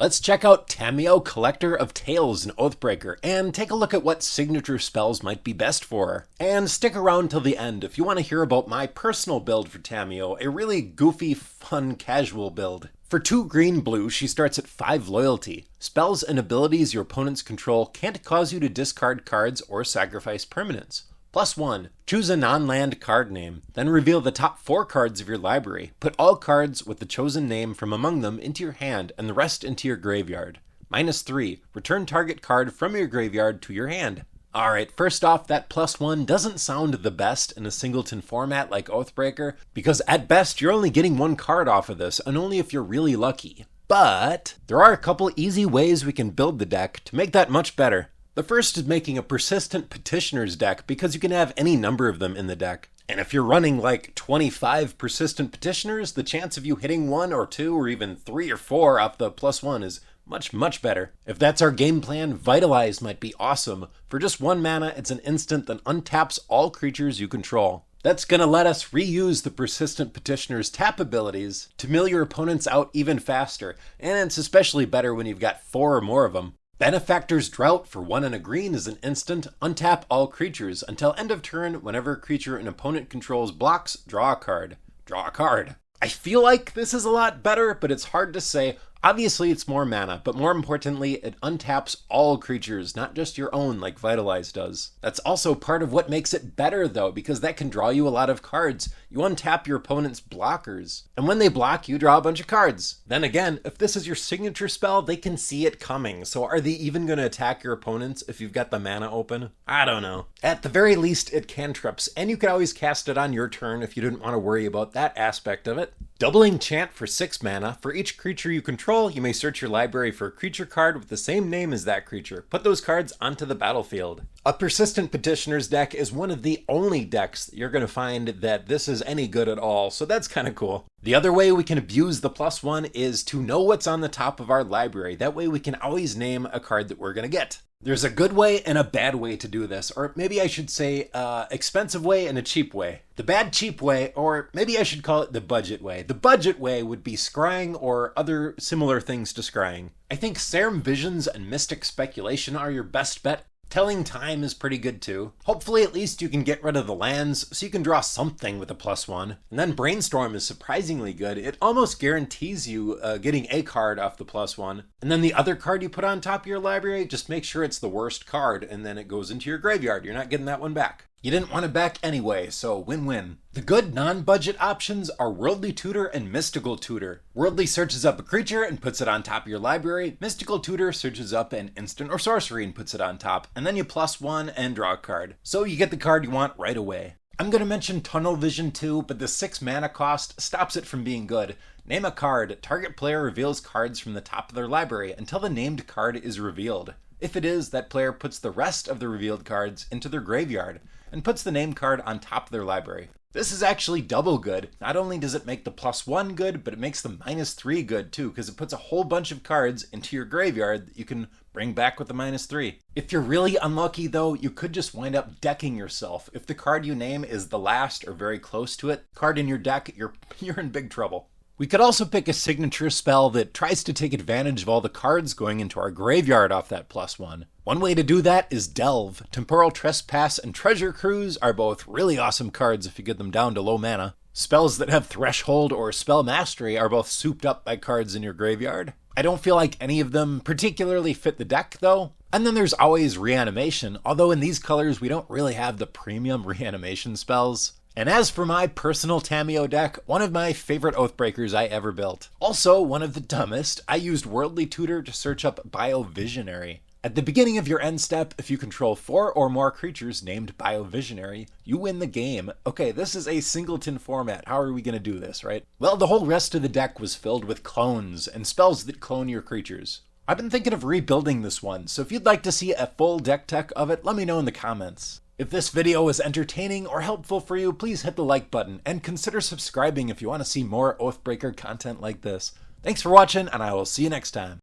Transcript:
Let's check out Tamiyo, Collector of Tales and Oathbreaker, and take a look at what signature spells might be best for her. And stick around till the end if you want to hear about my personal build for Tamiyo, a really goofy, fun, casual build. For 2 green-blue, she starts at 5 loyalty. Spells and abilities your opponents control can't cause you to discard cards or sacrifice permanents. +1, choose a non-land card name, then reveal the top 4 cards of your library. Put all cards with the chosen name from among them into your hand and the rest into your graveyard. -3, return target card from your graveyard to your hand. Alright, first off, that +1 doesn't sound the best in a singleton format like Oathbreaker, because at best you're only getting 1 card off of this, and only if you're really lucky. But there are a couple easy ways we can build the deck to make that much better. The first is making a persistent petitioners deck, because you can have any number of them in the deck. And if you're running like 25 persistent petitioners, the chance of you hitting 1 or 2 or even 3 or 4 off the +1 is much better. If that's our game plan, Vitalize might be awesome. For just 1 mana, it's an instant that untaps all creatures you control. That's gonna let us reuse the persistent petitioner's tap abilities to mill your opponents out even faster, and it's especially better when you've got 4 or more of them. Benefactor's Drought for 1 and a green is an instant, untap all creatures. Until end of turn, whenever a creature an opponent controls blocks, draw a card. Draw a card. I feel like this is a lot better, but it's hard to say. Obviously it's more mana, but more importantly, it untaps all creatures, not just your own like Vitalize does. That's also part of what makes it better though, because that can draw you a lot of cards. You untap your opponent's blockers, and when they block, you draw a bunch of cards. Then again, if this is your signature spell, they can see it coming, so are they even going to attack your opponents if you've got the mana open? I don't know. At the very least, it cantrips, and you could always cast it on your turn if you didn't want to worry about that aspect of it. Doubling Chant for 6 mana. For each creature you control, you may search your library for a creature card with the same name as that creature. Put those cards onto the battlefield. A Persistent Petitioners deck is one of the only decks that you're going to find that this is any good at all, so that's kind of cool. The other way we can abuse the +1 is to know what's on the top of our library. That way we can always name a card that we're going to get. There's a good way and a bad way to do this, or maybe I should say expensive way and a cheap way. The bad cheap way, or maybe I should call it the budget way. The budget way would be scrying or other similar things to scrying. I think Serum Visions and Mystic Speculation are your best bet. Telling Time is pretty good too. Hopefully at least you can get rid of the lands so you can draw something with a +1. And then Brainstorm is surprisingly good. It almost guarantees you getting a card off the +1. And then the other card you put on top of your library, just make sure it's the worst card and then it goes into your graveyard. You're not getting that one back. You didn't want it back anyway, so win-win. The good non-budget options are Worldly Tutor and Mystical Tutor. Worldly searches up a creature and puts it on top of your library. Mystical Tutor searches up an instant or sorcery and puts it on top. And then you +1 and draw a card. So you get the card you want right away. I'm going to mention Tunnel Vision too, but the 6 mana cost stops it from being good. Name a card. Target player reveals cards from the top of their library until the named card is revealed. If it is, that player puts the rest of the revealed cards into their graveyard and puts the named card on top of their library. This is actually double good. Not only does it make the +1 good, but it makes the -3 good too, because it puts a whole bunch of cards into your graveyard that you can bring back with the -3. If you're really unlucky though, you could just wind up decking yourself. If the card you name is the last or very close to it, card in your deck, you're in big trouble. We could also pick a signature spell that tries to take advantage of all the cards going into our graveyard off that +1. One way to do that is Delve. Temporal Trespass and Treasure Cruise are both really awesome cards if you get them down to low mana. Spells that have Threshold or Spell Mastery are both souped up by cards in your graveyard. I don't feel like any of them particularly fit the deck though. And then there's always Reanimation, although in these colors we don't really have the premium reanimation spells. And as for my personal Tamiyo deck, one of my favorite Oathbreakers I ever built. Also, one of the dumbest, I used Worldly Tutor to search up Biovisionary. At the beginning of your end step, if you control 4 or more creatures named Biovisionary, you win the game. Okay, this is a singleton format. How are we going to do this, right? Well, the whole rest of the deck was filled with clones and spells that clone your creatures. I've been thinking of rebuilding this one, so if you'd like to see a full deck tech of it, let me know in the comments. If this video was entertaining or helpful for you, please hit the like button and consider subscribing if you want to see more Oathbreaker content like this. Thanks for watching, and I will see you next time.